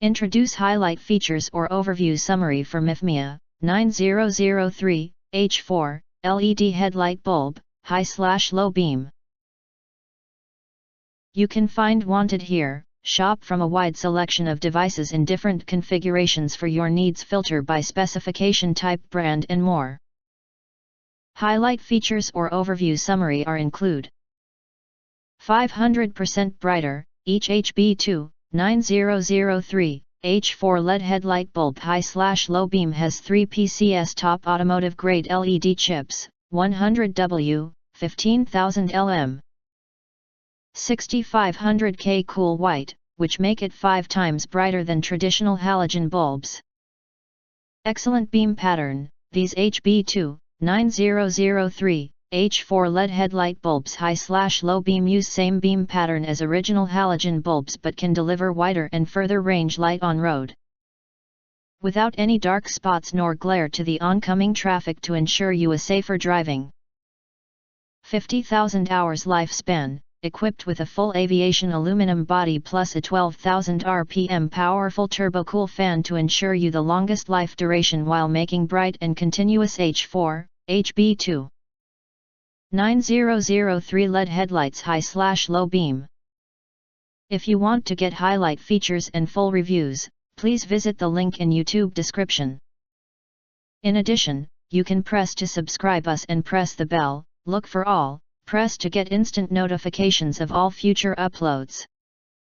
Introduce highlight features or overview summary for MIFMIA 9003 H4 LED headlight bulb, high/low beam. You can find wanted here. Shop from a wide selection of devices in different configurations for your needs. Filter by specification, type, brand and more. Highlight features or overview summary are include 500% brighter, each HB2 9003 H4 LED headlight bulb high/low beam has 3 PCS top automotive grade LED chips, 100W, 15,000 LM. 6500K cool white, which make it 5 times brighter than traditional halogen bulbs. Excellent beam pattern. These HB2 9003 H4 LED headlight bulbs high/low beam use same beam pattern as original halogen bulbs but can deliver wider and further range light on road, without any dark spots nor glare to the oncoming traffic to ensure you a safer driving. 50,000 hours lifespan. Equipped with a full aviation aluminum body plus a 12,000 RPM powerful turbo-cool fan to ensure you the longest life duration while making bright and continuous H4, HB2 9003 LED headlights high/low beam. If you want to get highlight features and full reviews, please visit the link in YouTube description. In addition, you can press to subscribe us and press the bell, look for all. Press to get instant notifications of all future uploads.